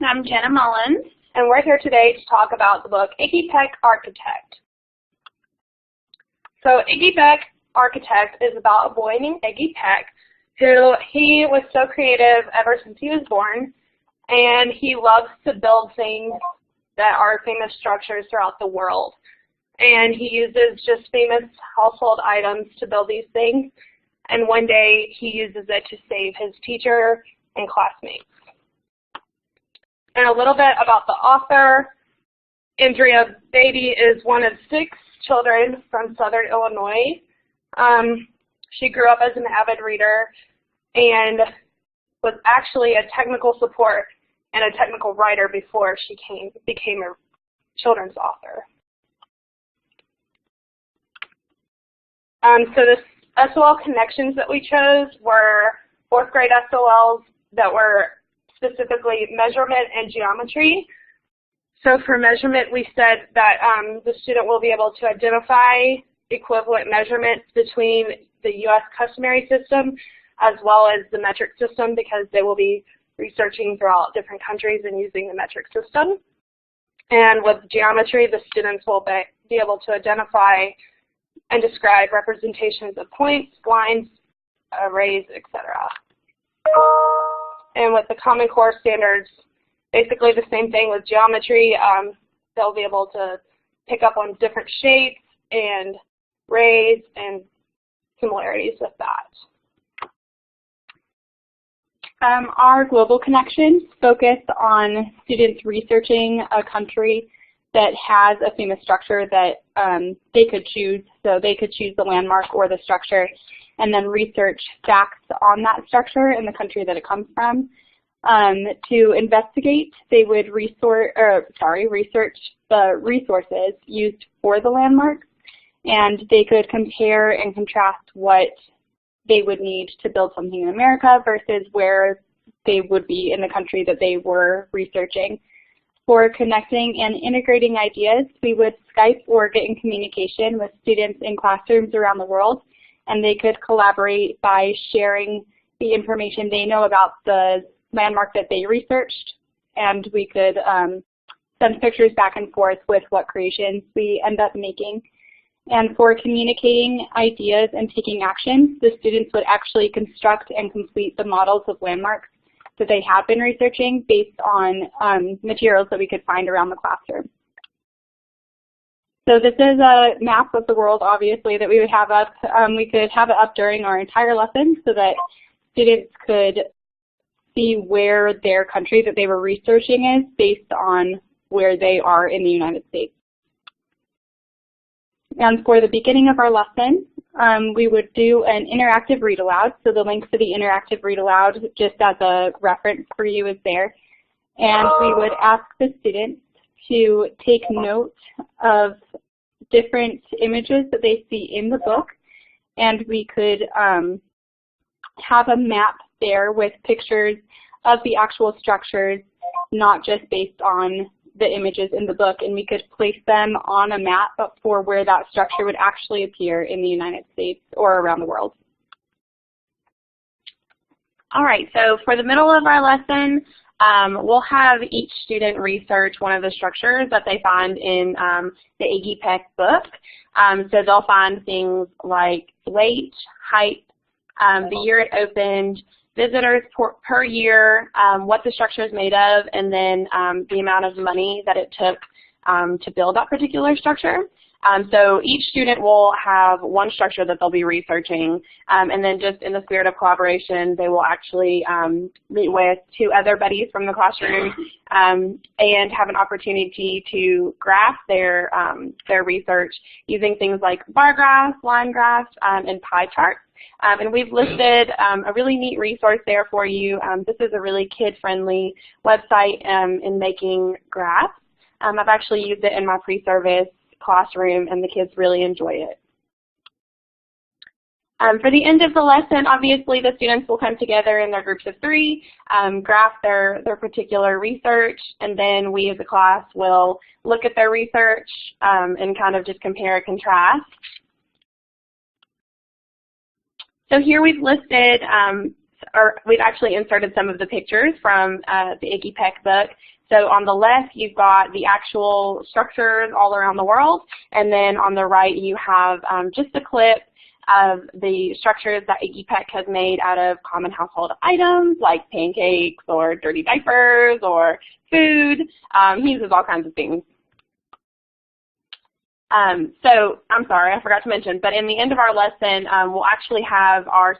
I'm Jenna Mullins. And we're here today to talk about the book IggyPeckArchitect. So IggyPeckArchitect is about a boy named Iggy Peck he was so creative ever since he was born, and he loves to build things that are famous structures throughout the world. And he uses just famous household items to build these things, and one day he uses it to save his teacher and classmates. And a little bit about the author. Andrea Beatty is one of 6 children from Southern Illinois. She grew up as an avid reader and was actually a technical support and a technical writer before she became a children's author. So the SOL connections that we chose were 4th grade SOLs that were specifically measurement and geometry. So for measurement, we said that the student will be able to identify equivalent measurements between the U.S. customary system as well as the metric system, because they will be researching throughout different countries and using the metric system. And with geometry, the students will be able to identify and describe representations of points, lines, arrays, etc. And with the Common Core standards, basically the same thing with geometry. They'll be able to pick up on different shapes and rays and similarities with that. Our global connections focus on students researching a country that has a famous structure that they could choose. So they could choose the landmark or the structure and then research facts on that structure in the country that it comes from. To investigate, they would research the resources used for the landmark, and they could compare and contrast what they would need to build something in America versus where they would be in the country that they were researching. For connecting and integrating ideas, we would Skype or get in communication with students in classrooms around the world, and they could collaborate by sharing the information they know about the landmark that they researched, and we could send pictures back and forth with what creations we end up making. And for communicating ideas and taking action, the students would actually construct and complete the models of landmarks that they have been researching based on materials that we could find around the classroom. So this is a map of the world, obviously, that we would have up. We could have it up during our entire lesson so that students could see where their country that they were researching is based on where they are in the United States. And for the beginning of our lesson, we would do an interactive read aloud. So the link for the interactive read aloud, just as a reference for you, is there. And we would ask the students to take note of different images that they see in the book. And we could have a map there with pictures of the actual structures, not just based on the images in the book, and we could place them on a map for where that structure would actually appear in the United States or around the world. All right, so for the middle of our lesson, we'll have each student research one of the structures that they find in the Iggy Peck book. So they'll find things like weight, height, the year it opened, visitors per year, what the structure is made of, and then the amount of money that it took to build that particular structure. So each student will have one structure that they'll be researching, and then just in the spirit of collaboration, they will actually meet with 2 other buddies from the classroom and have an opportunity to graph their research using things like bar graphs, line graphs, and pie charts. And we've listed a really neat resource there for you. This is a really kid-friendly website in making graphs. I've actually used it in my pre-service classroom, and the kids really enjoy it. For the end of the lesson, obviously the students will come together in their groups of 3, graph their particular research, and then we as a class will look at their research and kind of just compare and contrast. So here we've listed we've actually inserted some of the pictures from the IggyPeck book. So on the left, you've got the actual structures all around the world, and then on the right, you have just a clip of the structures that IggyPeck has made out of common household items like pancakes or dirty diapers or food. He uses all kinds of things. So I'm sorry, I forgot to mention, but in the end of our lesson, we'll actually have our